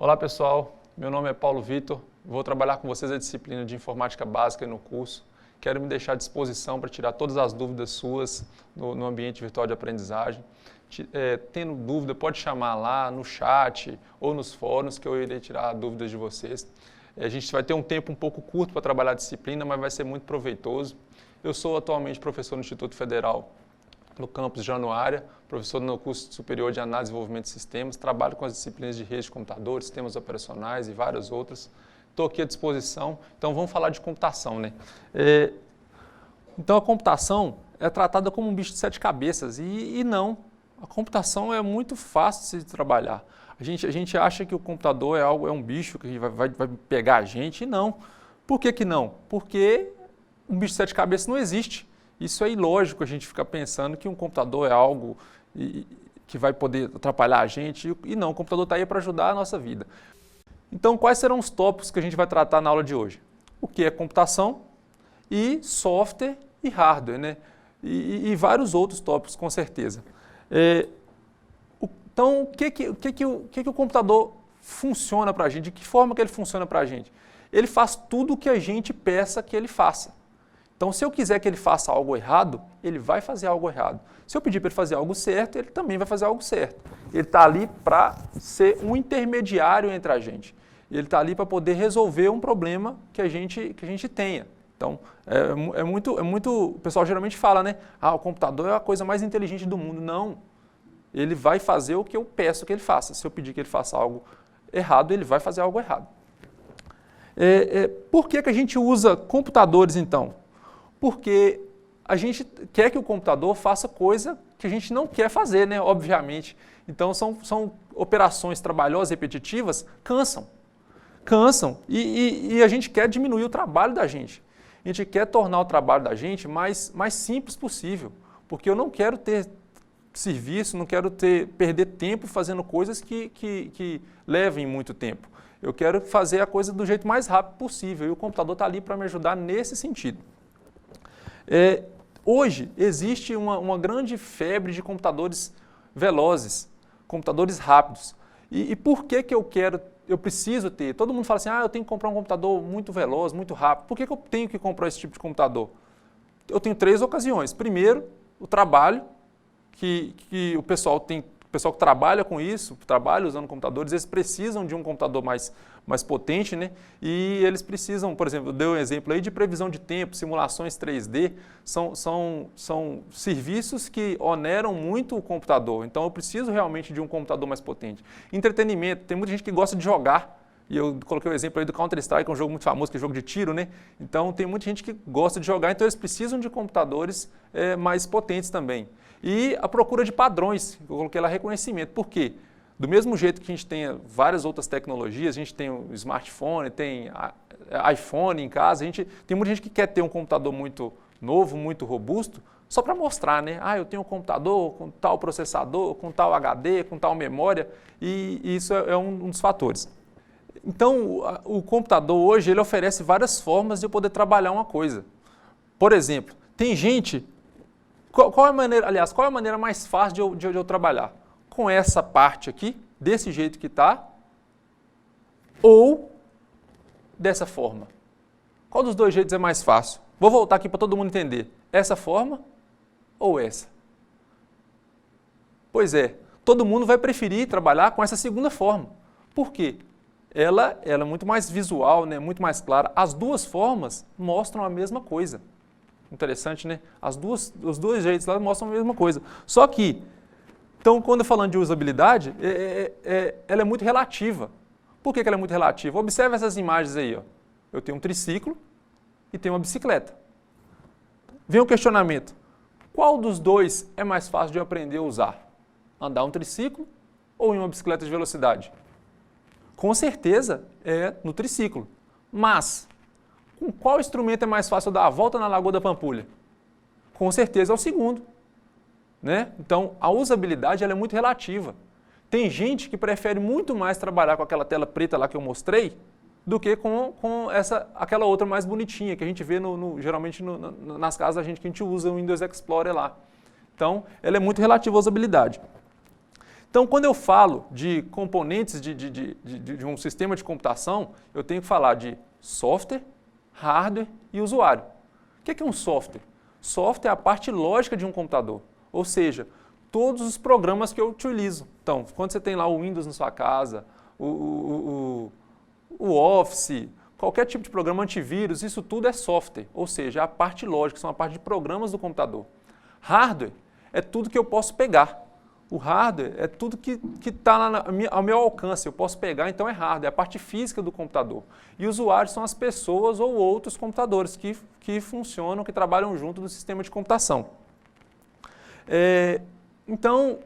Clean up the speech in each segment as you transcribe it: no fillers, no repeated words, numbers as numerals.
Olá pessoal, meu nome é Paulo Vitor, vou trabalhar com vocês a disciplina de Informática Básica no curso. Quero me deixar à disposição para tirar todas as dúvidas suas no ambiente virtual de aprendizagem. Tendo dúvida, pode chamar lá no chat ou nos fóruns que eu irei tirar dúvidas de vocês. A gente vai ter um tempo um pouco curto para trabalhar a disciplina, mas vai ser muito proveitoso. Eu sou atualmente professor no Instituto Federal no campus Januária, professor no curso superior de Análise e Desenvolvimento de Sistemas, trabalho com as disciplinas de rede de computadores, sistemas operacionais e várias outras. Estou aqui à disposição, então vamos falar de computação, né? Então a computação é tratada como um bicho de 7 cabeças e não, a computação é muito fácil de trabalhar. A gente acha que o computador é um bicho que vai pegar a gente e não. Por que não? Porque um bicho de 7 cabeças não existe. Isso é ilógico a gente ficar pensando que um computador é algo que vai poder atrapalhar a gente e não, o computador está aí para ajudar a nossa vida. Então, quais serão os tópicos que a gente vai tratar na aula de hoje? O que é computação e software e hardware, né? E vários outros tópicos, com certeza. Então, o que o computador funciona para a gente? De que forma que ele funciona para a gente? Ele faz tudo o que a gente peça que ele faça. Então, se eu quiser que ele faça algo errado, ele vai fazer algo errado. Se eu pedir para ele fazer algo certo, ele também vai fazer algo certo. Ele está ali para ser um intermediário entre a gente. Ele está ali para poder resolver um problema que a gente tenha. Então, o pessoal geralmente fala, né? O computador é a coisa mais inteligente do mundo. Não. Ele vai fazer o que eu peço que ele faça. Se eu pedir que ele faça algo errado, ele vai fazer algo errado. Por que a gente usa computadores, então? Porque a gente quer que o computador faça coisa que a gente não quer fazer, né? Obviamente. Então, são operações trabalhosas, repetitivas, cansam. E a gente quer diminuir o trabalho da gente. A gente quer tornar o trabalho da gente mais simples possível. Porque eu não quero ter serviço, não quero perder tempo fazendo coisas que levem muito tempo. Eu quero fazer a coisa do jeito mais rápido possível. E o computador está ali para me ajudar nesse sentido. Hoje existe uma grande febre de computadores velozes, computadores rápidos. E por que eu preciso ter? Todo mundo fala assim, eu tenho que comprar um computador muito veloz, muito rápido. Por que eu tenho que comprar esse tipo de computador? Eu tenho 3 ocasiões. Primeiro, o trabalho, que o pessoal que trabalha com isso, trabalha usando computadores, eles precisam de um computador mais potente, né? E eles precisam, por exemplo, eu dei um exemplo aí de previsão de tempo, simulações 3D, são serviços que oneram muito o computador, então eu preciso realmente de um computador mais potente. Entretenimento, tem muita gente que gosta de jogar, e eu coloquei o exemplo aí do Counter-Strike, que é um jogo muito famoso, que é um jogo de tiro, né? Então tem muita gente que gosta de jogar, então eles precisam de computadores mais potentes também. E a procura de padrões, eu coloquei lá reconhecimento. Por quê? Do mesmo jeito que a gente tem várias outras tecnologias, a gente tem o smartphone, tem iPhone em casa, tem muita gente que quer ter um computador muito novo, muito robusto, só para mostrar, né? Eu tenho um computador com tal processador, com tal HD, com tal memória, e isso é um dos fatores. Então, o computador hoje ele oferece várias formas de eu poder trabalhar uma coisa. Por exemplo, tem gente... Qual é a maneira mais fácil de eu trabalhar? Com essa parte aqui, desse jeito que está, ou dessa forma. Qual dos dois jeitos é mais fácil? Vou voltar aqui para todo mundo entender. Essa forma ou essa? Pois é, todo mundo vai preferir trabalhar com essa segunda forma. Por quê? Ela é muito mais visual, né? Muito mais clara. As duas formas mostram a mesma coisa. Interessante, né? Os dois jeitos lá mostram a mesma coisa. Só que, então, quando falando de usabilidade, ela é muito relativa. Por que ela é muito relativa? Observe essas imagens aí. Ó. Eu tenho um triciclo e tenho uma bicicleta. Vem um questionamento. Qual dos dois é mais fácil de eu aprender a usar? Andar um triciclo ou em uma bicicleta de velocidade? Com certeza é no triciclo. Mas... com qual instrumento é mais fácil dar a volta na Lagoa da Pampulha? Com certeza é o segundo. Né? Então, a usabilidade ela é muito relativa. Tem gente que prefere muito mais trabalhar com aquela tela preta lá que eu mostrei do que com aquela outra mais bonitinha que a gente vê geralmente nas casas da gente que a gente usa o Windows Explorer lá. Então, ela é muito relativa à usabilidade. Então, quando eu falo de componentes de um sistema de computação, eu tenho que falar de software, hardware e usuário. O que é um software? Software é a parte lógica de um computador, ou seja, todos os programas que eu utilizo. Então, quando você tem lá o Windows na sua casa, o Office, qualquer tipo de programa antivírus, isso tudo é software, ou seja, é a parte lógica, são a parte de programas do computador. Hardware é tudo que eu posso pegar. O hardware é tudo que está ao meu alcance, eu posso pegar, então é hardware, é a parte física do computador. E usuários são as pessoas ou outros computadores que funcionam, que trabalham junto do sistema de computação. Então,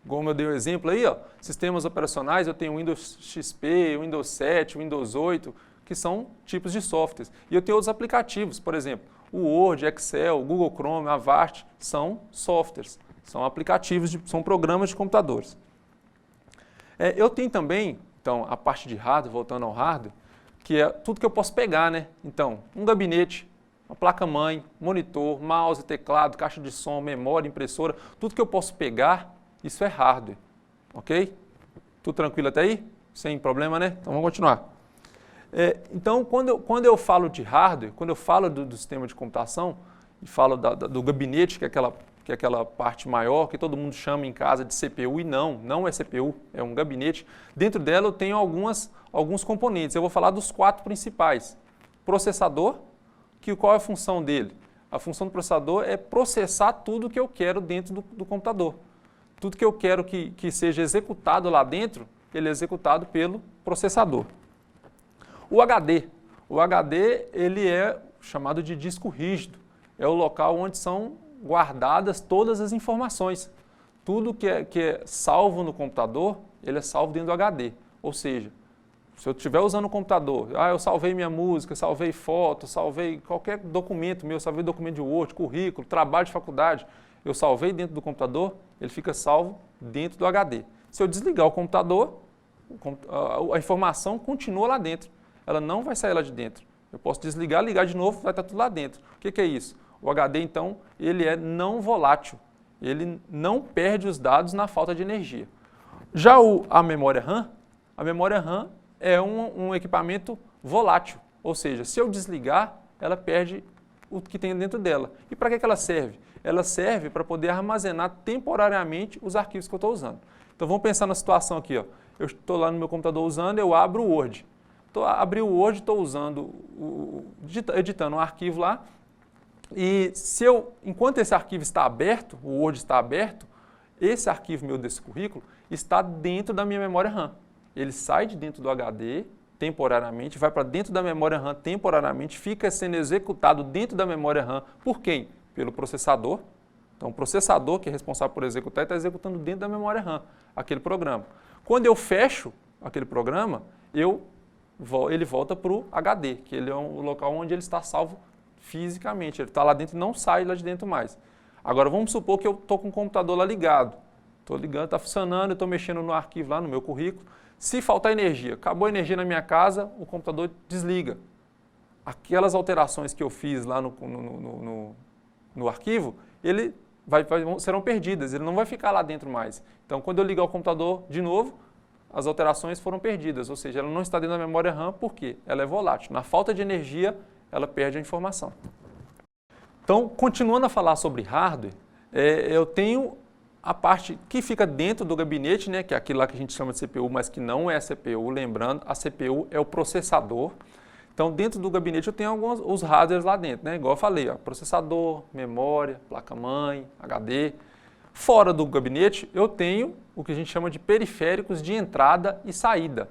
como eu dei o exemplo aí, ó, sistemas operacionais, eu tenho Windows XP, Windows 7, Windows 8, que são tipos de softwares. E eu tenho outros aplicativos, por exemplo, o Word, Excel, Google Chrome, Avast, são softwares. São aplicativos, são programas de computadores. Eu tenho também, então, a parte de hardware, voltando ao hardware, que é tudo que eu posso pegar, né? Então, um gabinete, uma placa-mãe, monitor, mouse, teclado, caixa de som, memória, impressora, tudo que eu posso pegar, isso é hardware, ok? Tudo tranquilo até aí? Sem problema, né? Então, vamos continuar. Então, quando eu falo de hardware, quando eu falo do sistema de computação, e falo do gabinete, que é aquela parte maior, que todo mundo chama em casa de CPU, e não é CPU, é um gabinete. Dentro dela eu tenho alguns componentes, eu vou falar dos 4 principais. Processador, qual é a função dele? A função do processador é processar tudo que eu quero dentro do computador. Tudo que eu quero que seja executado lá dentro, ele é executado pelo processador. O HD ele é chamado de disco rígido, é o local onde são guardadas todas as informações. Tudo que é salvo no computador, ele é salvo dentro do HD. Ou seja, se eu estiver usando o computador, eu salvei minha música, salvei foto, salvei qualquer documento meu, salvei documento de Word, currículo, trabalho de faculdade, eu salvei dentro do computador, ele fica salvo dentro do HD. Se eu desligar o computador, a informação continua lá dentro. Ela não vai sair lá de dentro. Eu posso desligar, ligar de novo, vai estar tudo lá dentro. O que é isso? O HD, então, ele é não volátil. Ele não perde os dados na falta de energia. Já a memória RAM é um equipamento volátil. Ou seja, se eu desligar, ela perde o que tem dentro dela. E para que ela serve? Ela serve para poder armazenar temporariamente os arquivos que eu estou usando. Então, vamos pensar na situação aqui. Ó. Eu estou lá no meu computador usando, eu abro o Word. Abri o Word, estou usando, editando um arquivo lá. E enquanto esse arquivo está aberto, o Word está aberto, esse arquivo meu desse currículo está dentro da minha memória RAM. Ele sai de dentro do HD temporariamente, vai para dentro da memória RAM temporariamente, fica sendo executado dentro da memória RAM por quem? Pelo processador. Então, o processador que é responsável por executar está executando dentro da memória RAM aquele programa. Quando eu fecho aquele programa, ele volta para o HD, que ele é o local onde ele está salvo fisicamente. Ele está lá dentro e não sai lá de dentro mais. Agora, vamos supor que eu estou com o computador lá ligado. Estou ligando, está funcionando, eu estou mexendo no arquivo lá, no meu currículo. Se faltar energia, acabou a energia na minha casa, o computador desliga. Aquelas alterações que eu fiz lá no arquivo, serão perdidas, ele não vai ficar lá dentro mais. Então, quando eu ligar o computador de novo, as alterações foram perdidas, ou seja, ela não está dentro da memória RAM, por quê? Ela é volátil. Na falta de energia, ela perde a informação. Então, continuando a falar sobre hardware, eu tenho a parte que fica dentro do gabinete, né, que é aquilo lá que a gente chama de CPU, mas que não é a CPU. Lembrando, a CPU é o processador. Então, dentro do gabinete eu tenho os hardwares lá dentro, né, igual eu falei, ó, processador, memória, placa-mãe, HD. Fora do gabinete, eu tenho o que a gente chama de periféricos de entrada e saída.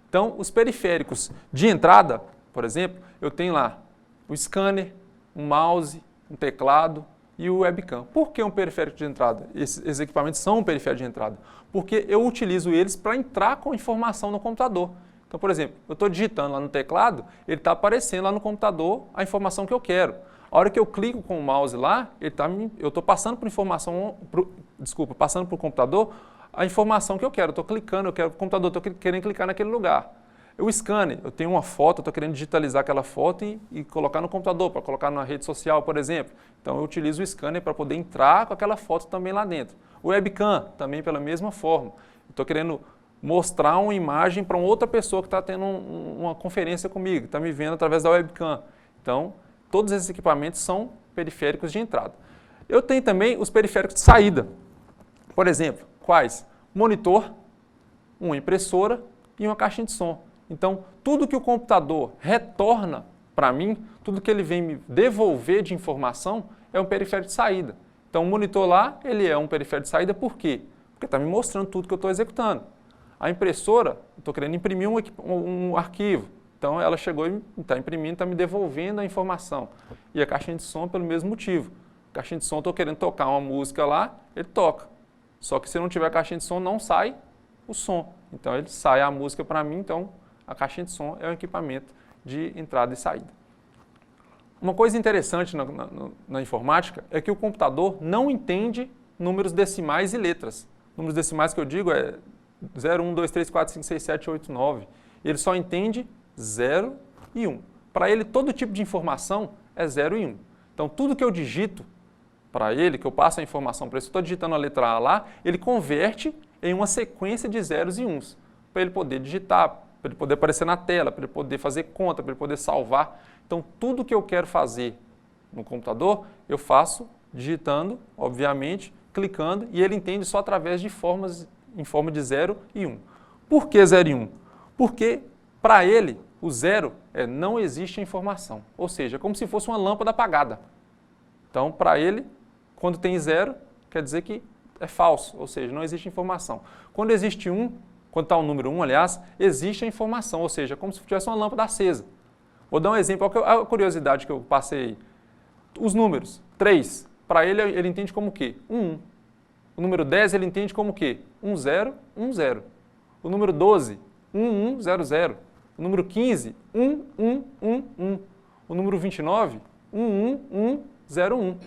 Então, os periféricos de entrada, por exemplo, eu tenho lá o scanner, um mouse, um teclado e o webcam. Por que um periférico de entrada? Esses equipamentos são um periférico de entrada, porque eu utilizo eles para entrar com informação no computador. Então, por exemplo, eu estou digitando lá no teclado, ele está aparecendo lá no computador a informação que eu quero. A hora que eu clico com o mouse lá, eu estou passando por informação, passando para o computador a informação que eu quero. Estou clicando, o computador, estou querendo clicar naquele lugar. O scanner, eu tenho uma foto, estou querendo digitalizar aquela foto e colocar no computador, para colocar na rede social, por exemplo. Então, eu utilizo o scanner para poder entrar com aquela foto também lá dentro. O webcam, também pela mesma forma. Estou querendo mostrar uma imagem para uma outra pessoa que está tendo uma conferência comigo, está me vendo através da webcam. Então, todos esses equipamentos são periféricos de entrada. Eu tenho também os periféricos de saída. Por exemplo, quais? Monitor, uma impressora e uma caixinha de som. Então, tudo que o computador retorna para mim, tudo que ele vem me devolver de informação é um periférico de saída. Então, o monitor lá, ele é um periférico de saída por quê? Porque está me mostrando tudo que eu estou executando. A impressora, estou querendo imprimir um arquivo. Então, ela chegou e está imprimindo, está me devolvendo a informação. E a caixinha de som pelo mesmo motivo. A caixinha de som, estou querendo tocar uma música lá, ele toca. Só que se não tiver caixinha de som, não sai o som. Então, ele sai a música para mim, então a caixinha de som é um equipamento de entrada e saída. Uma coisa interessante na informática é que o computador não entende números decimais e letras. Números decimais que eu digo é 0, 1, 2, 3, 4, 5, 6, 7, 8, 9. Ele só entende 0 e 1. Para ele, todo tipo de informação é 0 e 1. Então, tudo que eu digito para ele, que eu passo a informação para ele, se eu estou digitando a letra A lá, ele converte em uma sequência de zeros e uns, para ele poder digitar, para ele poder aparecer na tela, para ele poder fazer conta, para ele poder salvar. Então, tudo que eu quero fazer no computador, eu faço digitando, obviamente, clicando, e ele entende só através de formas em forma de 0 e 1. Por que 0 e 1? Porque, para ele, o 0 é não existe a informação, ou seja, é como se fosse uma lâmpada apagada. Então, para ele, quando tem 0, quer dizer que é falso, ou seja, não existe informação. Quando existe 1, quando está o número 1, aliás, existe a informação, ou seja, é como se tivesse uma lâmpada acesa. Vou dar um exemplo, olha a curiosidade que eu passei aí. Os números, 3, para ele entende como o quê? 1. O número 10 ele entende como o quê? 10, 10. O número 12, 1100. O número 15, 1111. O número 29, 11101.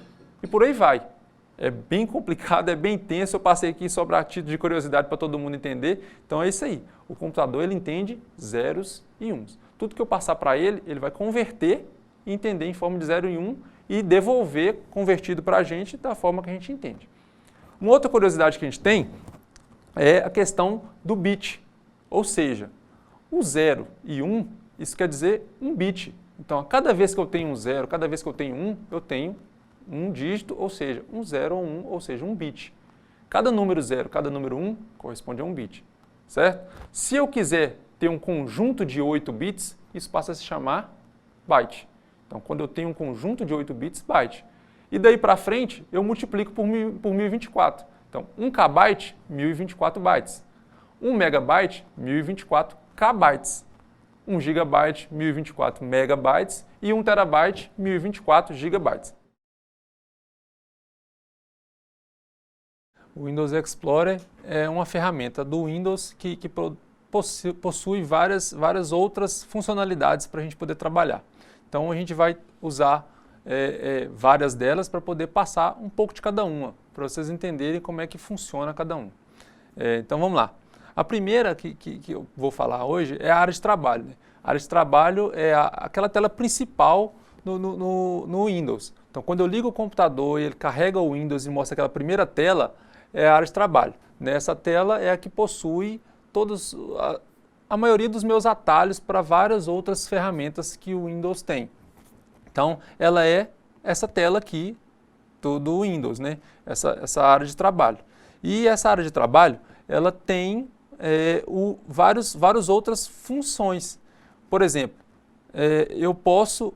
E por aí vai. É bem complicado, é bem tenso. Eu passei aqui só para título de curiosidade para todo mundo entender. Então é isso aí. O computador ele entende zeros e uns. Tudo que eu passar para ele, ele vai converter e entender em forma de 0 e 1 e devolver convertido para a gente da forma que a gente entende. Uma outra curiosidade que a gente tem é a questão do bit. Ou seja, o 0 e 1, isso quer dizer um bit. Então, a cada vez que eu tenho um 0, cada vez que eu tenho 1, eu tenho um dígito, ou seja, um 0 ou 1, ou seja, um bit. Cada número 0, cada número 1 corresponde a um bit, certo? Se eu quiser ter um conjunto de 8 bits, isso passa a se chamar byte. Então, quando eu tenho um conjunto de 8 bits, byte. E daí para frente, eu multiplico por 1024. Então, 1 kbyte, 1024 bytes. 1 megabyte, 1024 kbytes. 1 gigabyte, 1024 megabytes. E 1 terabyte, 1024 gigabytes. O Windows Explorer é uma ferramenta do Windows que possui várias outras funcionalidades para a gente poder trabalhar. Então, a gente vai usar várias delas para poder passar um pouco de cada uma, para vocês entenderem como é que funciona cada um. Então, vamos lá. A primeira que eu vou falar hoje é a área de trabalho, né? A área de trabalho é aquela tela principal no Windows. Então, quando eu ligo o computador e ele carrega o Windows e mostra aquela primeira tela, é a área de trabalho. Nessa tela é a que possui a maioria dos meus atalhos para várias outras ferramentas que o Windows tem. Então, ela é essa tela aqui do Windows, né? Essa área de trabalho. E essa área de trabalho, ela tem várias outras funções. Por exemplo, eu posso,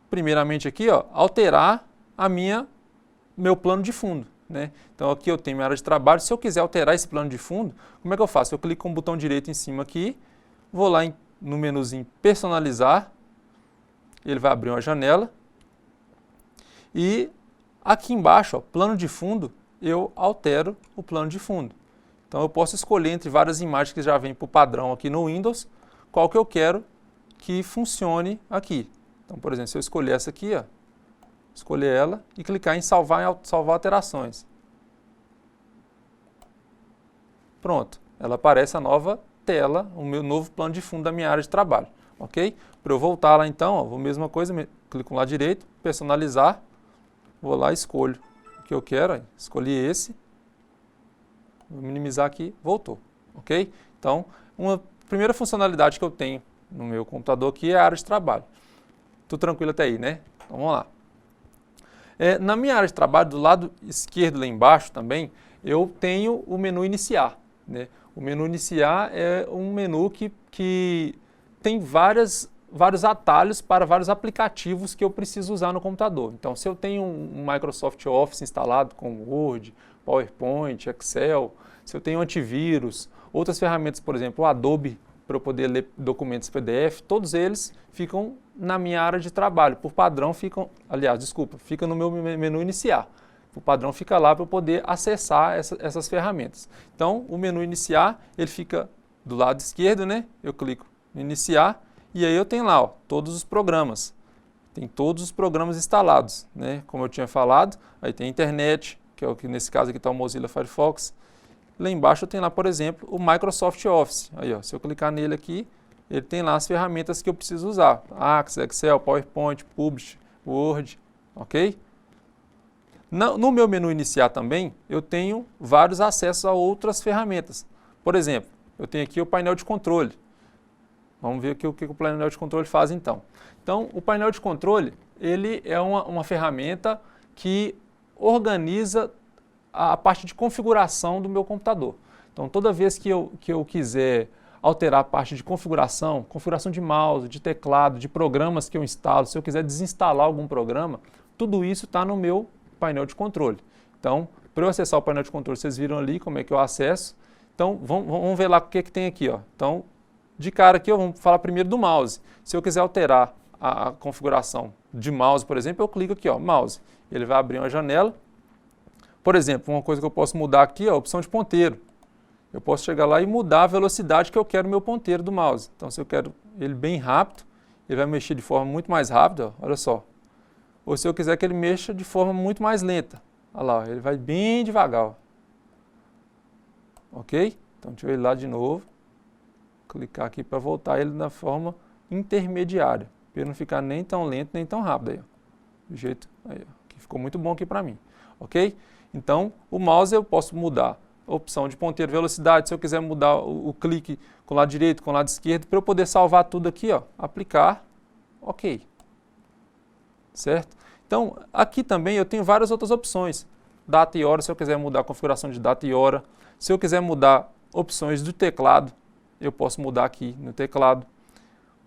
primeiramente aqui, alterar meu plano de fundo, né? Então, aqui eu tenho minha área de trabalho. Se eu quiser alterar esse plano de fundo, como é que eu faço? Eu clico com o botão direito em cima aqui, vou lá no menuzinho personalizar, ele vai abrir uma janela e aqui embaixo, plano de fundo, eu altero o plano de fundo. Então eu posso escolher entre várias imagens que já vem por padrão aqui no Windows, qual que eu quero que funcione aqui. Então, por exemplo, se eu escolher essa aqui, escolher ela e clicar em salvar alterações. Pronto, ela aparece a nova tela, o meu novo plano de fundo da minha área de trabalho, ok? Para eu voltar lá então, vou a mesma coisa, clico no lado direito, personalizar, vou lá e escolho o que eu quero, escolhi esse, vou minimizar aqui, voltou. ok? Então, uma primeira funcionalidade que eu tenho no meu computador aqui é a área de trabalho. Tudo tranquilo até aí, né? Então, vamos lá. Na minha área de trabalho, do lado esquerdo lá embaixo também, eu tenho o menu iniciar, né? O menu iniciar é um menu que tem vários atalhos para vários aplicativos que eu preciso usar no computador. Então, se eu tenho um Microsoft Office instalado com Word, PowerPoint, Excel, se eu tenho antivírus, outras ferramentas, por exemplo, o Adobe, para eu poder ler documentos PDF, todos eles ficam na minha área de trabalho. Por padrão fica no meu menu iniciar. Por padrão fica lá para eu poder acessar essas ferramentas. Então, o menu iniciar, ele fica do lado esquerdo, né? Eu clico em iniciar e aí eu tenho lá, ó, todos os programas. Tem todos os programas instalados, né? Como eu tinha falado, aí tem a internet, que é o que nesse caso aqui está o Mozilla Firefox. Lá embaixo eu tenho lá, por exemplo, o Microsoft Office. Aí, ó, se eu clicar nele aqui, ele tem lá as ferramentas que eu preciso usar. Access, Excel, PowerPoint, Publish, Word, ok? No meu menu iniciar também, eu tenho vários acessos a outras ferramentas. Por exemplo, eu tenho aqui o painel de controle. Vamos ver o que o painel de controle faz então. Então, o painel de controle, ele é uma ferramenta que organiza a parte de configuração do meu computador. Então, toda vez que eu quiser alterar a parte de configuração de mouse, de teclado, de programas que eu instalo, se eu quiser desinstalar algum programa, tudo isso está no meu painel de controle. Então, para eu acessar o painel de controle, vocês viram ali como é que eu acesso. Então, vamos ver lá o que tem aqui, ó. Então, de cara aqui, vamos falar primeiro do mouse. Se eu quiser alterar a configuração de mouse, por exemplo, eu clico aqui, ó, mouse. Ele vai abrir uma janela. Por exemplo, uma coisa que eu posso mudar aqui é a opção de ponteiro. Eu posso chegar lá e mudar a velocidade que eu quero o meu ponteiro do mouse. Então, se eu quero ele bem rápido, ele vai mexer de forma muito mais rápida, ó, olha só. Ou se eu quiser que ele mexa de forma muito mais lenta. Olha lá, ó, ele vai bem devagar. Ó. Ok? Então, deixa eu ir lá de novo. Clicar aqui para voltar ele na forma intermediária. Para ele não ficar nem tão lento, nem tão rápido. Aí, ó. Do jeito aí, ó, que ficou muito bom aqui para mim. Ok? Então, o mouse eu posso mudar a opção de ponteiro, velocidade, se eu quiser mudar o clique com o lado direito, com o lado esquerdo, para eu poder salvar tudo aqui, ó, aplicar, ok. Certo? Então, aqui também eu tenho várias outras opções. Data e hora, se eu quiser mudar a configuração de data e hora. Se eu quiser mudar opções do teclado, eu posso mudar aqui no teclado.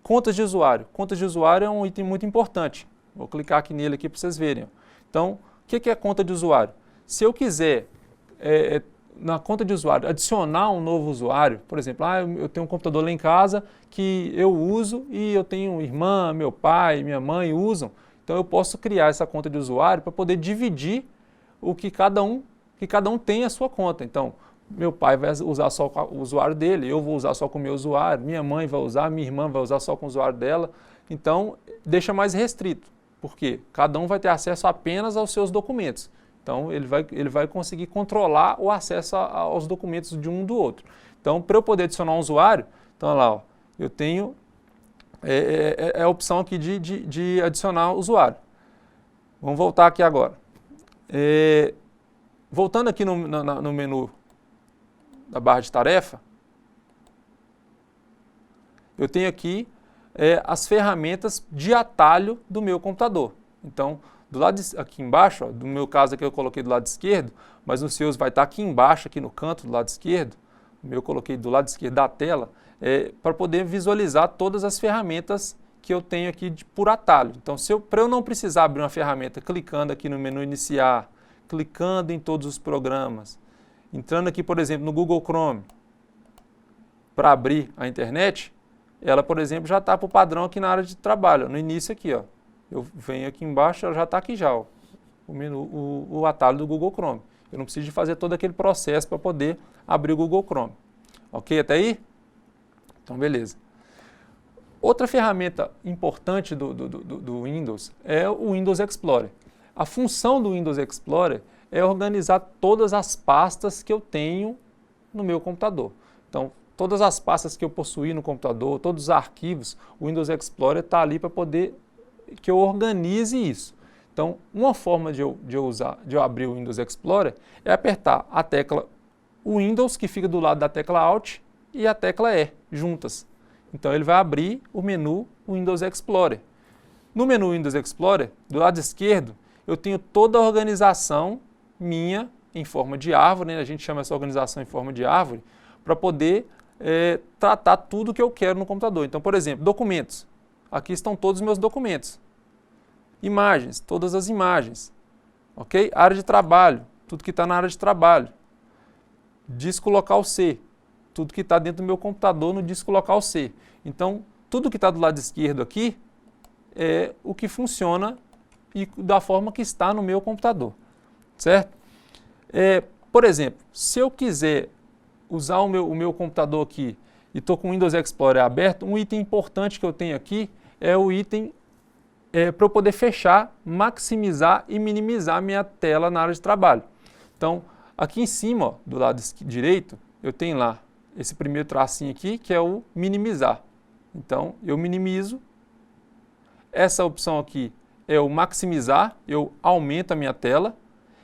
Contas de usuário. Contas de usuário é um item muito importante. Vou clicar aqui nele aqui para vocês verem. Ó. Então, o que é conta de usuário? Se eu quiser, na conta de usuário, adicionar um novo usuário, por exemplo, eu tenho um computador lá em casa que eu uso e eu tenho irmã, meu pai, minha mãe usam, então eu posso criar essa conta de usuário para poder dividir o que cada um tem a sua conta. Então, meu pai vai usar só o usuário dele, eu vou usar só com o meu usuário, minha mãe vai usar, minha irmã vai usar só com o usuário dela. Então, deixa mais restrito, porque cada um vai ter acesso apenas aos seus documentos. Então, ele vai conseguir controlar o acesso aos documentos de um do outro. Então, para eu poder adicionar um usuário, então, olha lá, ó, eu tenho a opção aqui de adicionar usuário. Vamos voltar aqui agora. Voltando aqui no menu da barra de tarefa, eu tenho aqui as ferramentas de atalho do meu computador. Então, do lado aqui embaixo, ó, do meu caso aqui eu coloquei do lado esquerdo, mas os seus vai estar aqui embaixo, aqui no canto do lado esquerdo. O meu eu coloquei do lado esquerdo da tela, para poder visualizar todas as ferramentas que eu tenho aqui por atalho. Então, para eu não precisar abrir uma ferramenta clicando aqui no menu iniciar, clicando em todos os programas, entrando aqui, por exemplo, no Google Chrome, para abrir a internet, ela, por exemplo, já está por padrão aqui na área de trabalho, no início aqui, ó. Eu venho aqui embaixo, ela já está aqui já, ó, o menu, o atalho do Google Chrome. Eu não preciso de fazer todo aquele processo para poder abrir o Google Chrome. Ok até aí? Então, beleza. Outra ferramenta importante do Windows é o Windows Explorer. A função do Windows Explorer é organizar todas as pastas que eu tenho no meu computador. Então, todas as pastas que eu possuí no computador, todos os arquivos, o Windows Explorer está ali para poder que eu organize isso. Então, uma forma de eu abrir o Windows Explorer é apertar a tecla o Windows, que fica do lado da tecla Alt, e a tecla E, juntas. Então ele vai abrir o menu Windows Explorer. No menu Windows Explorer, do lado esquerdo, eu tenho toda a organização minha em forma de árvore, né? A gente chama essa organização em forma de árvore, para poder tratar tudo que eu quero no computador. Então, por exemplo, documentos. Aqui estão todos os meus documentos. Imagens, todas as imagens. Ok? Área de trabalho, tudo que está na área de trabalho. Disco local C, tudo que está dentro do meu computador no disco local C. Então, tudo que está do lado esquerdo aqui é o que funciona e da forma que está no meu computador, certo? Por exemplo, se eu quiser usar o meu computador aqui e estou com o Windows Explorer aberto, um item importante que eu tenho aqui é o item para eu poder fechar, maximizar e minimizar a minha tela na área de trabalho. Então, aqui em cima, ó, do lado direito, eu tenho lá esse primeiro tracinho aqui, que é o minimizar. Então, eu minimizo. Essa opção aqui é o maximizar, eu aumento a minha tela.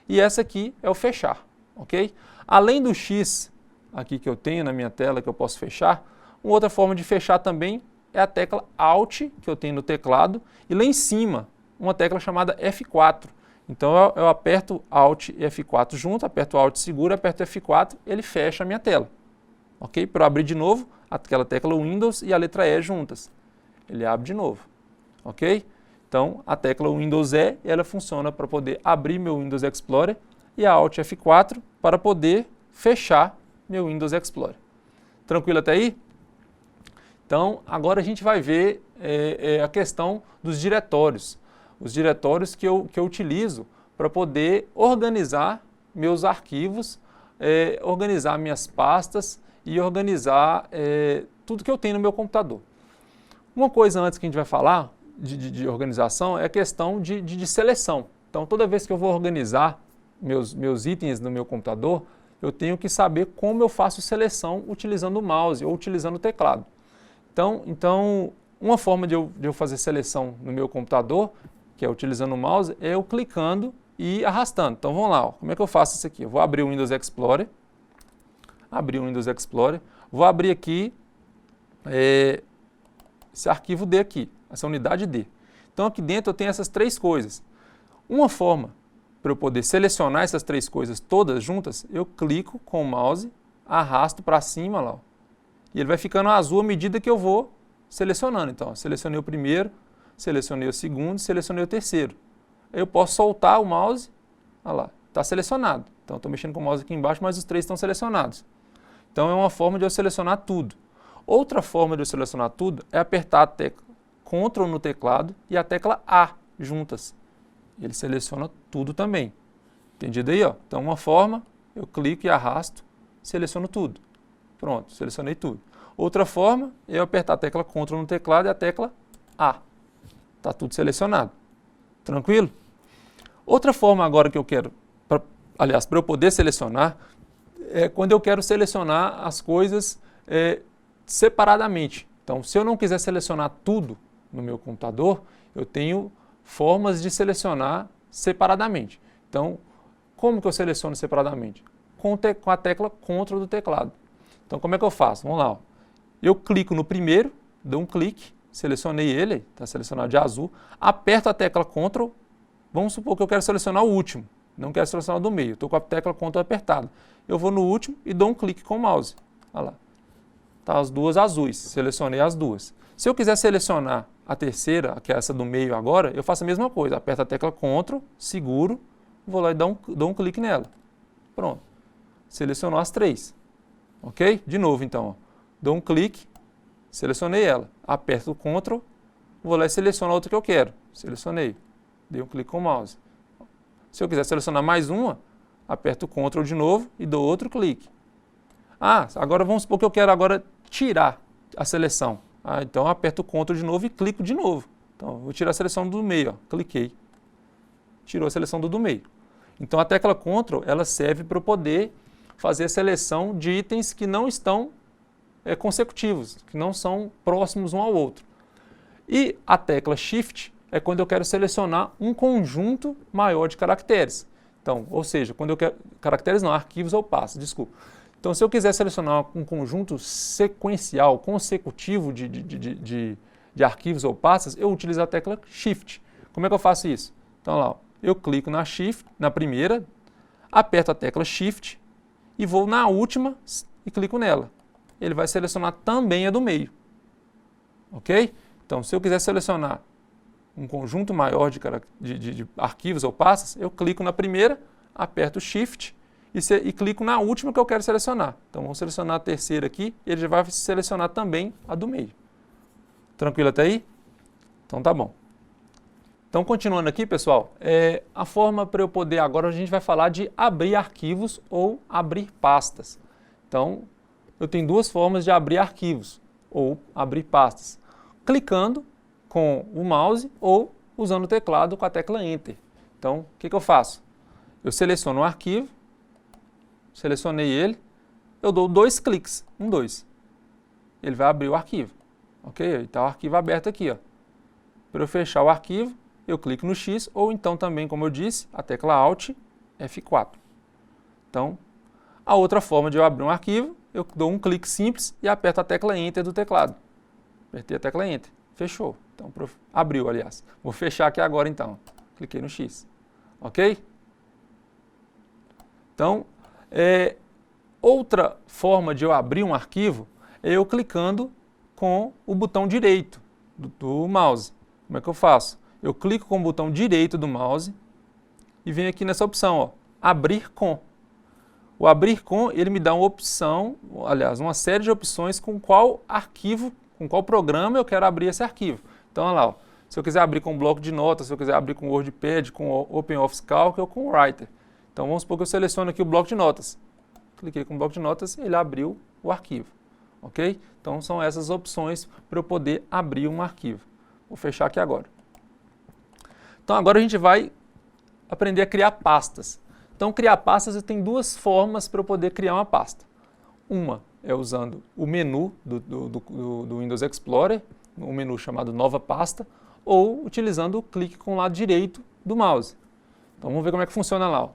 E essa aqui é o fechar, ok? Além do X aqui que eu tenho na minha tela, que eu posso fechar, uma outra forma de fechar também é a tecla Alt, que eu tenho no teclado, e lá em cima, uma tecla chamada F4. Então, eu aperto Alt e F4 junto, aperto Alt seguro, aperto F4, ele fecha a minha tela. Ok? Para abrir de novo, aquela tecla Windows e a letra E juntas. Ele abre de novo. Ok? Então, a tecla Windows E, ela funciona para poder abrir meu Windows Explorer e a Alt F4 para poder fechar meu Windows Explorer. Tranquilo até aí? Então, agora a gente vai ver a questão dos diretórios. Os diretórios que eu utilizo para poder organizar meus arquivos, organizar minhas pastas e organizar tudo que eu tenho no meu computador. Uma coisa antes que a gente vai falar de organização é a questão de seleção. Então, toda vez que eu vou organizar meus itens no meu computador, eu tenho que saber como eu faço seleção utilizando o mouse ou utilizando o teclado. Então uma forma de eu fazer seleção no meu computador, que é utilizando o mouse, é eu clicando e arrastando. Então vamos lá, ó. Como é que eu faço isso aqui? Eu vou abrir o Windows Explorer, vou abrir aqui esse arquivo D aqui, essa unidade D. Então aqui dentro eu tenho essas três coisas. Uma forma para eu poder selecionar essas três coisas todas juntas, eu clico com o mouse, arrasto para cima lá, ó, e ele vai ficando azul à medida que eu vou selecionando. Então, ó, selecionei o primeiro, selecionei o segundo, selecionei o terceiro. Aí eu posso soltar o mouse, olha lá, está selecionado. Então, estou mexendo com o mouse aqui embaixo, mas os três estão selecionados. Então, é uma forma de eu selecionar tudo. Outra forma de eu selecionar tudo é apertar a tecla Ctrl no teclado e a tecla A juntas. Ele seleciona tudo também. Entendido aí? Ó? Então, uma forma, eu clico e arrasto, seleciono tudo. Pronto, selecionei tudo. Outra forma é eu apertar a tecla Ctrl no teclado e a tecla A. Está tudo selecionado. Tranquilo? Outra forma agora que eu quero, para eu poder selecionar, é quando eu quero selecionar as coisas separadamente. Então, se eu não quiser selecionar tudo no meu computador, eu tenho formas de selecionar separadamente. Então, como que eu seleciono separadamente? Com a tecla Ctrl do teclado. Então, como é que eu faço? Vamos lá. Ó. Eu clico no primeiro, dou um clique, selecionei ele, está selecionado de azul, aperto a tecla Ctrl, vamos supor que eu quero selecionar o último, não quero selecionar o do meio, estou com a tecla Ctrl apertada. Eu vou no último e dou um clique com o mouse. Olha lá. Tá as duas azuis, selecionei as duas. Se eu quiser selecionar a terceira, que é essa do meio agora, eu faço a mesma coisa, aperto a tecla Ctrl, seguro, vou lá e dou um clique nela. Pronto. Selecionou as três. Ok? De novo, então. Ó. Dou um clique, selecionei ela. Aperto o Ctrl, vou lá e seleciono a outra que eu quero. Selecionei. Dei um clique com o mouse. Se eu quiser selecionar mais uma, aperto o Ctrl de novo e dou outro clique. Ah, agora vamos supor que eu quero agora tirar a seleção. Ah, então aperto o Ctrl de novo e clico de novo. Então, vou tirar a seleção do meio. Ó. Cliquei. Tirou a seleção do meio. Então, a tecla Ctrl, ela serve para eu poder fazer a seleção de itens que não estão consecutivos, que não são próximos um ao outro. E a tecla Shift é quando eu quero selecionar um conjunto maior de caracteres. Então, ou seja, quando eu quero... Caracteres não, arquivos ou pastas, desculpa. Então, se eu quiser selecionar um conjunto sequencial, consecutivo de arquivos ou pastas, eu utilizo a tecla Shift. Como é que eu faço isso? Então, lá, ó, eu clico na Shift, na primeira, aperto a tecla Shift e vou na última e clico nela. Ele vai selecionar também a do meio. Ok? Então, se eu quiser selecionar um conjunto maior de arquivos ou pastas, eu clico na primeira, aperto Shift e clico na última que eu quero selecionar. Então, vou selecionar a terceira aqui e ele já vai selecionar também a do meio. Tranquilo até aí? Então, tá bom. Então, continuando aqui, pessoal, a forma para eu poder, agora a gente vai falar de abrir arquivos ou abrir pastas. Então, eu tenho duas formas de abrir arquivos ou abrir pastas. Clicando com o mouse ou usando o teclado com a tecla Enter. Então, o que eu faço? Eu seleciono o arquivo, selecionei ele, eu dou 2 cliques, 2. Ele vai abrir o arquivo, ok? Está o arquivo aberto aqui, ó. Para eu fechar o arquivo, eu clico no X ou então também, como eu disse, a tecla Alt F4. Então, a outra forma de eu abrir um arquivo, eu dou um clique simples e aperto a tecla Enter do teclado. Apertei a tecla Enter, fechou. Então, abriu, aliás. Vou fechar aqui agora, então. Cliquei no X, ok? Então, outra forma de eu abrir um arquivo é eu clicando com o botão direito do mouse. Como é que eu faço? Eu clico com o botão direito do mouse e venho aqui nessa opção, ó, abrir com. O abrir com, ele me dá uma opção, aliás, uma série de opções com qual arquivo, com qual programa eu quero abrir esse arquivo. Então, olha lá, ó, se eu quiser abrir com bloco de notas, se eu quiser abrir com WordPad, com OpenOffice Calc ou com Writer. Então, vamos supor que eu seleciono aqui o bloco de notas. Cliquei com o bloco de notas e ele abriu o arquivo, ok? Então, são essas opções para eu poder abrir um arquivo. Vou fechar aqui agora. Então, agora a gente vai aprender a criar pastas. Então, criar pastas, tem duas formas para eu poder criar uma pasta. Uma é usando o menu do Windows Explorer, um menu chamado Nova Pasta, ou utilizando o clique com o lado direito do mouse. Então, vamos ver como é que funciona lá. Ó.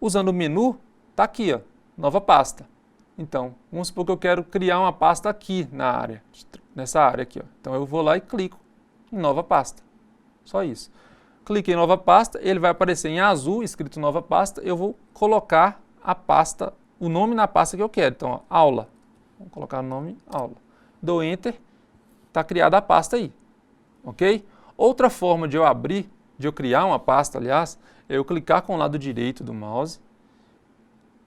Usando o menu, está aqui, ó, Nova Pasta. Então, vamos supor que eu quero criar uma pasta aqui na área, nessa área aqui. Ó. Então, eu vou lá e clico em Nova Pasta. Só isso. Cliquei em Nova Pasta, ele vai aparecer em azul, escrito Nova Pasta, eu vou colocar a pasta, o nome na pasta que eu quero. Então, ó, aula. Vou colocar o nome aula. Dou Enter, está criada a pasta aí. Ok? Outra forma de eu abrir, de eu criar uma pasta, aliás, é eu clicar com o lado direito do mouse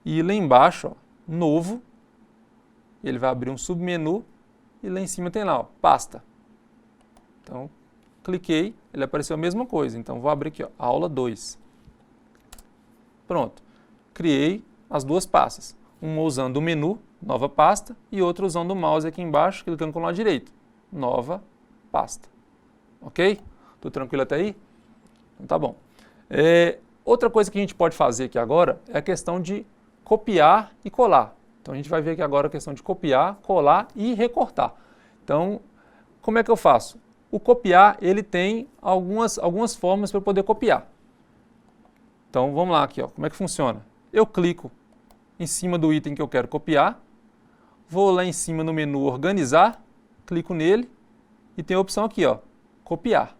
e lá embaixo, ó, novo, ele vai abrir um submenu e lá em cima tem lá, ó, pasta. Então, cliquei, ele apareceu a mesma coisa, então vou abrir aqui, ó, aula 2. Pronto, criei as duas pastas, uma usando o menu, nova pasta, e outra usando o mouse aqui embaixo, clicando com o lado direito, nova pasta. Ok? Tudo tranquilo até aí? Então tá bom. Outra coisa que a gente pode fazer aqui agora é a questão de copiar e colar. Então a gente vai ver aqui agora a questão de copiar, colar e recortar. Então, como é que eu faço? O copiar, ele tem algumas formas para eu poder copiar. Então, vamos lá aqui, ó, como é que funciona? Eu clico em cima do item que eu quero copiar, vou lá em cima no menu Organizar, clico nele e tem a opção aqui, ó, Copiar.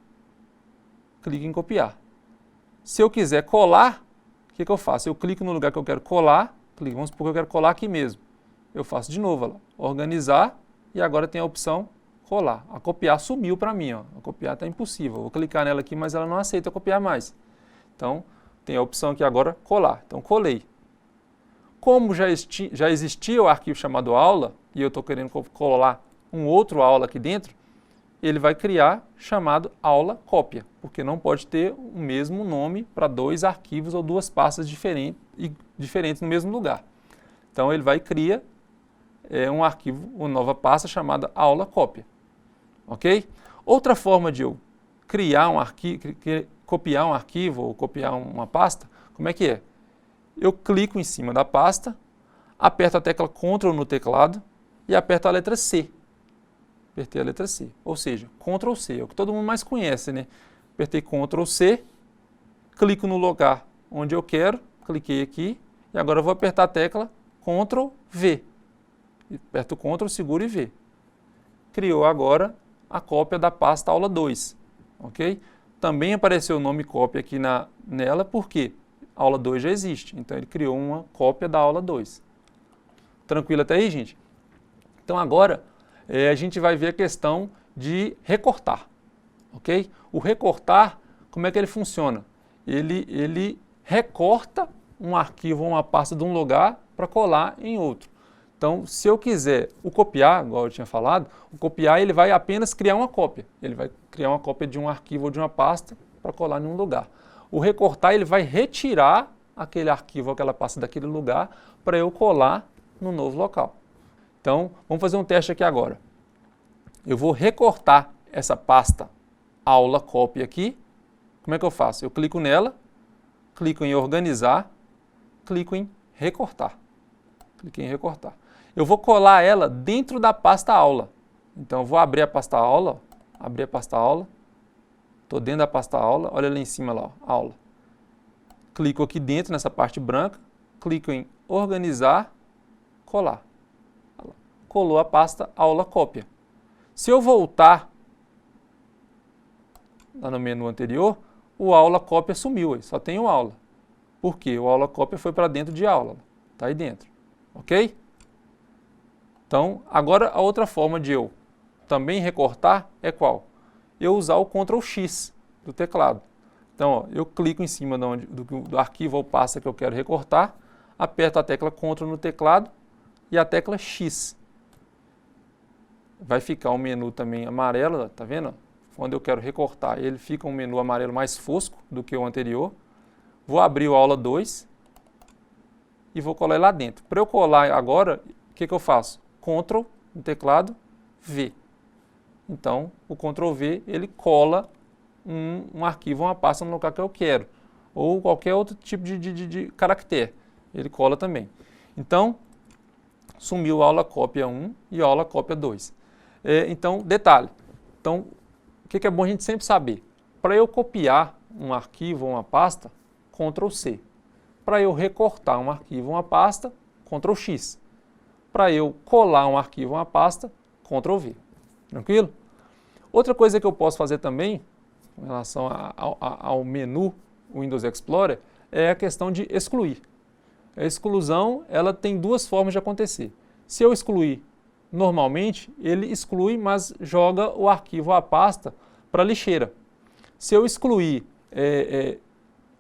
Clico em Copiar. Se eu quiser colar, o que eu faço? Eu clico no lugar que eu quero colar, vamos supor que eu quero colar aqui mesmo. Eu faço de novo, ó, lá, Organizar e agora tem a opção Colar. A copiar sumiu para mim, ó. A copiar está impossível. Vou clicar nela aqui, mas ela não aceita copiar mais. Então, tem a opção aqui agora, colar. Então, colei. Como já existia o arquivo chamado aula, e eu estou querendo colar um outro aula aqui dentro, ele vai criar chamado aula cópia, porque não pode ter o mesmo nome para dois arquivos ou duas pastas diferentes no mesmo lugar. Então, ele vai criar um arquivo, uma nova pasta chamada aula cópia. Ok? Outra forma de eu criar um arquivo, copiar um arquivo ou copiar uma pasta, como é que é? Eu clico em cima da pasta, aperto a tecla Ctrl no teclado e aperto a letra C. Apertei a letra C, ou seja, Ctrl C, é o que todo mundo mais conhece, né? Apertei Ctrl C, clico no lugar onde eu quero, cliquei aqui e agora eu vou apertar a tecla Ctrl V. Aperto Ctrl, seguro e V. Criou agora a cópia da pasta aula 2. Ok? Também apareceu o nome cópia aqui nela, porque a aula 2 já existe. Então ele criou uma cópia da aula 2. Tranquilo até aí, gente? Então agora a gente vai ver a questão de recortar. Ok? O recortar, como é que ele funciona? Ele recorta um arquivo ou uma pasta de um lugar para colar em outro. Então, se eu quiser o copiar, igual eu tinha falado, o copiar ele vai apenas criar uma cópia. Ele vai criar uma cópia de um arquivo ou de uma pasta para colar em um lugar. O recortar ele vai retirar aquele arquivo ou aquela pasta daquele lugar para eu colar no novo local. Então, vamos fazer um teste aqui agora. Eu vou recortar essa pasta aula cópia aqui. Como é que eu faço? Eu clico nela, clico em organizar, clico em recortar. Cliquei em recortar. Eu vou colar ela dentro da pasta aula. Então, eu vou abrir a pasta aula, abrir a pasta aula. Estou dentro da pasta aula, olha lá em cima, lá, ó, aula. Clico aqui dentro, nessa parte branca, clico em organizar, colar. Colou a pasta aula cópia. Se eu voltar lá no menu anterior, o aula cópia sumiu, só tem o aula. Por quê? O aula cópia foi para dentro de aula, está aí dentro. Ok? Então, agora a outra forma de eu também recortar é qual? Eu usar o Ctrl X do teclado. Então, ó, eu clico em cima do arquivo ou pasta que eu quero recortar, aperto a tecla Ctrl no teclado e a tecla X. Vai ficar um menu também amarelo, tá vendo? Quando eu quero recortar, ele fica um menu amarelo mais fosco do que o anterior. Vou abrir o aula 2 e vou colar lá dentro. Para eu colar agora, o que eu faço? Ctrl no teclado, V. Então, o Ctrl V, ele cola um arquivo, uma pasta no local que eu quero. Ou qualquer outro tipo de caractere. Ele cola também. Então, sumiu a aula cópia 1 e a aula cópia 2. Então, detalhe. Então, o que é bom a gente sempre saber? Para eu copiar um arquivo ou uma pasta, Ctrl C. Para eu recortar um arquivo ou uma pasta, Ctrl X. Para eu colar um arquivo ou uma pasta, Ctrl V. Tranquilo? Outra coisa que eu posso fazer também, em relação ao menu Windows Explorer, é a questão de excluir. A exclusão, ela tem duas formas de acontecer. Se eu excluir normalmente, ele exclui, mas joga o arquivo ou a pasta para a lixeira. Se eu excluir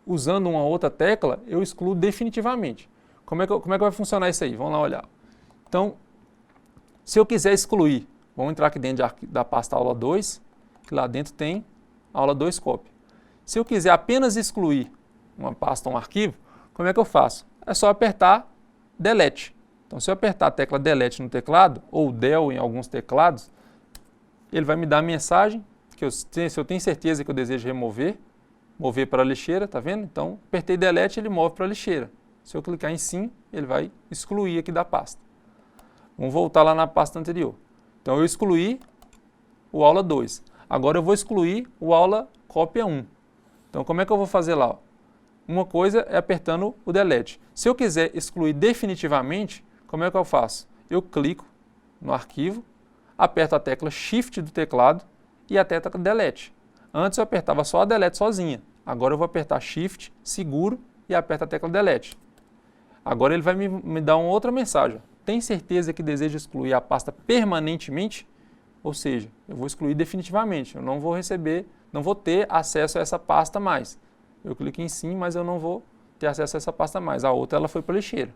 usando uma outra tecla, eu excluo definitivamente. Como é que vai funcionar isso aí? Vamos lá olhar. Então, se eu quiser excluir, vamos entrar aqui dentro da pasta aula 2, que lá dentro tem aula 2 cópia. Se eu quiser apenas excluir uma pasta ou um arquivo, como é que eu faço? É só apertar Delete. Então, se eu apertar a tecla Delete no teclado, ou Del em alguns teclados, ele vai me dar a mensagem, se eu tenho certeza que eu desejo remover, mover para a lixeira, tá vendo? Então, apertei Delete, ele move para a lixeira. Se eu clicar em Sim, ele vai excluir aqui da pasta. Vamos voltar lá na pasta anterior. Então, eu excluí o aula 2. Agora, eu vou excluir o aula cópia 1. Então, como é que eu vou fazer lá? Uma coisa é apertando o Delete. Se eu quiser excluir definitivamente, como é que eu faço? Eu clico no arquivo, aperto a tecla Shift do teclado e a tecla Delete. Antes eu apertava só a Delete sozinha. Agora eu vou apertar Shift, seguro e aperto a tecla Delete. Agora ele vai me dar uma outra mensagem. Tem certeza que deseja excluir a pasta permanentemente? Ou seja, eu vou excluir definitivamente. Eu não vou receber, não vou ter acesso a essa pasta mais. Eu clico em Sim, mas eu não vou ter acesso a essa pasta mais. A outra ela foi para a lixeira.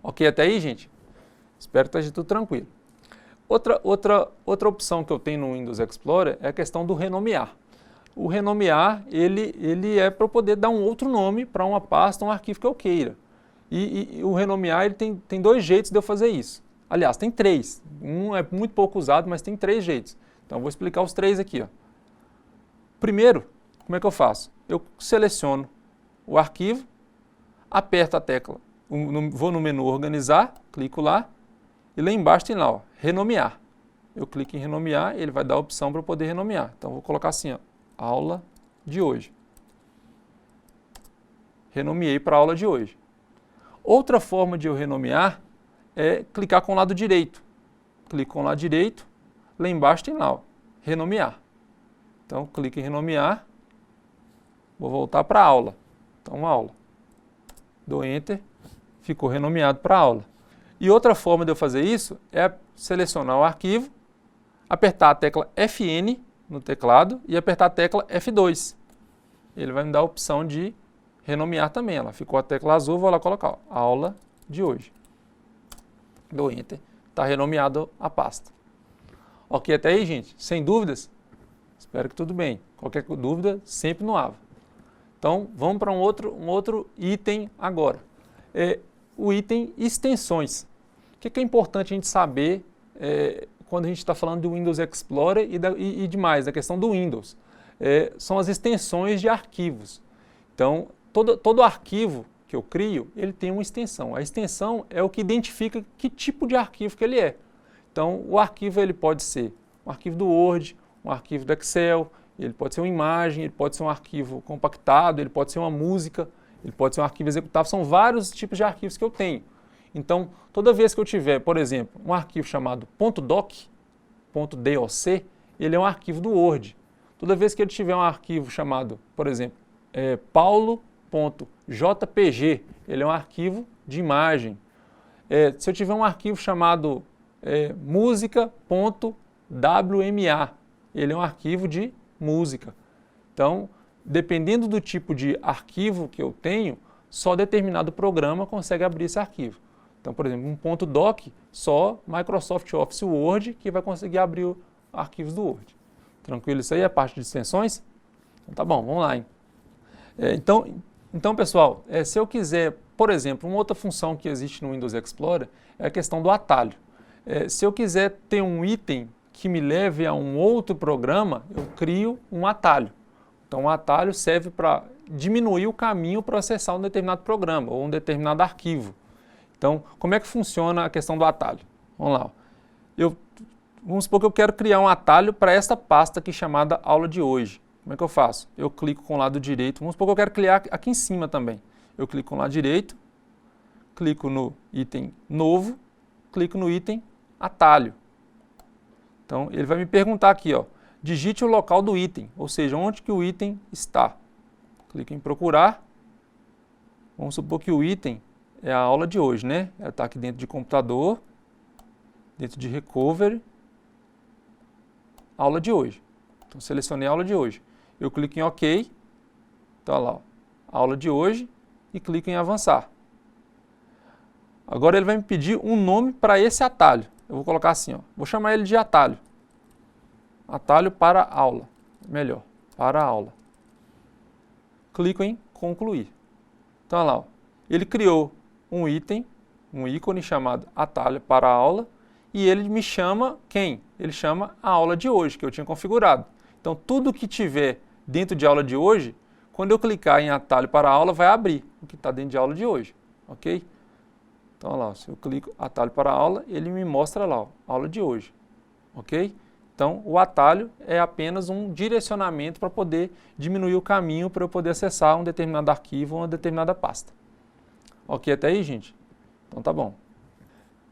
Ok até aí, gente? Espero que esteja tudo tranquilo. Outra opção que eu tenho no Windows Explorer é a questão do renomear. O renomear, ele é para eu poder dar um outro nome para uma pasta, um arquivo que eu queira. E o renomear ele tem dois jeitos de eu fazer isso. Aliás, tem três. Um é muito pouco usado, mas tem três jeitos. Então, eu vou explicar os três aqui. Ó. Primeiro, como é que eu faço? Eu seleciono o arquivo, aperto a tecla, vou no menu Organizar, clico lá, e lá embaixo tem lá, ó, Renomear. Eu clico em Renomear, ele vai dar a opção para eu poder renomear. Então, vou colocar assim, ó, Aula de hoje. Renomeei para a aula de hoje. Outra forma de eu renomear é clicar com o lado direito. Clico com o lado direito, lá embaixo tem lá, ó, renomear. Então, clico em renomear, vou voltar para a aula. Então, aula. Dou Enter, ficou renomeado para a aula. E outra forma de eu fazer isso é selecionar o arquivo, apertar a tecla FN no teclado e apertar a tecla F2. Ele vai me dar a opção de renomear também. Ela ficou a tecla azul, vou lá colocar, ó, aula de hoje. Dou Enter, está renomeado a pasta. Ok até aí, gente? Sem dúvidas? Espero que tudo bem. Qualquer dúvida, sempre no AVA. Então, vamos para um outro item agora. O item extensões. O que é importante a gente saber quando a gente está falando do Windows Explorer e demais, da questão do Windows? São as extensões de arquivos. Então, todo arquivo que eu crio, ele tem uma extensão. A extensão é o que identifica que tipo de arquivo que ele é. Então, o arquivo ele pode ser um arquivo do Word, um arquivo do Excel, ele pode ser uma imagem, ele pode ser um arquivo compactado, ele pode ser uma música, ele pode ser um arquivo executável, são vários tipos de arquivos que eu tenho. Então, toda vez que eu tiver, por exemplo, um arquivo chamado .doc, .doc, ele é um arquivo do Word. Toda vez que ele tiver um arquivo chamado, por exemplo, paulo.jpg, ele é um arquivo de imagem. Se eu tiver um arquivo chamado música.wma, ele é um arquivo de música. Então, dependendo do tipo de arquivo que eu tenho, só determinado programa consegue abrir esse arquivo. Então, por exemplo, um .doc, só Microsoft Office Word que vai conseguir abrir os arquivos do Word. Tranquilo isso aí? A parte de extensões? Então, tá bom, vamos lá, hein? Então, pessoal, se eu quiser, por exemplo, uma outra função que existe no Windows Explorer é a questão do atalho. Se eu quiser ter um item que me leve a um outro programa, eu crio um atalho. Então, o atalho serve para diminuir o caminho para acessar um determinado programa ou um determinado arquivo. Então, como é que funciona a questão do atalho? Vamos lá. Vamos supor que eu quero criar um atalho para esta pasta aqui chamada aula de hoje. Como é que eu faço? Eu clico com o lado direito. Vamos supor que eu quero criar aqui em cima também. Eu clico com o lado direito, clico no item novo, clico no item atalho. Então, ele vai me perguntar aqui, ó, digite o local do item, ou seja, onde que o item está. Clico em procurar. Vamos supor que o item é a aula de hoje, né? Ela está aqui dentro de computador, dentro de recovery, aula de hoje. Então, selecionei a aula de hoje. Eu clico em OK, então, olha lá, ó, aula de hoje, e clico em avançar. Agora ele vai me pedir um nome para esse atalho. Eu vou colocar assim, ó, vou chamar ele de atalho. Atalho para aula, melhor, para aula. Clico em concluir. Então, olha lá, ó, ele criou um item, um ícone chamado atalho para aula, e ele me chama quem? Ele chama a aula de hoje, que eu tinha configurado. Então, tudo que tiver dentro de aula de hoje, quando eu clicar em atalho para aula, vai abrir o que está dentro de aula de hoje, ok? Então, olha lá, se eu clico atalho para aula, ele me mostra lá, ó, aula de hoje, ok? Então, o atalho é apenas um direcionamento para poder diminuir o caminho para eu poder acessar um determinado arquivo ou uma determinada pasta. Ok até aí, gente? Então, tá bom.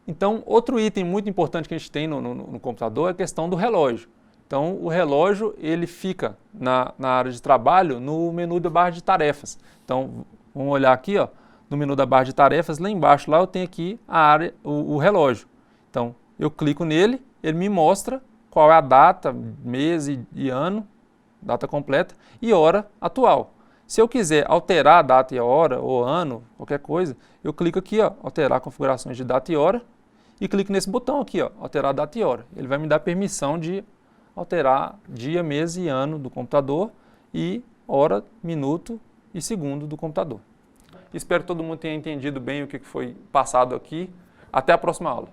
Então, outro item muito importante que a gente tem no computador é a questão do relógio. Então, o relógio ele fica na área de trabalho no menu da barra de tarefas. Então, vamos olhar aqui, ó, no menu da barra de tarefas, lá embaixo, lá eu tenho aqui a área, o relógio. Então, eu clico nele, ele me mostra qual é a data, mês e ano, data completa, e hora atual. Se eu quiser alterar a data e a hora, ou ano, qualquer coisa, eu clico aqui, ó, alterar configurações de data e hora, e clico nesse botão aqui, ó, alterar data e hora. Ele vai me dar permissão de alterar dia, mês e ano do computador e hora, minuto e segundo do computador. Espero que todo mundo tenha entendido bem o que foi passado aqui. Até a próxima aula.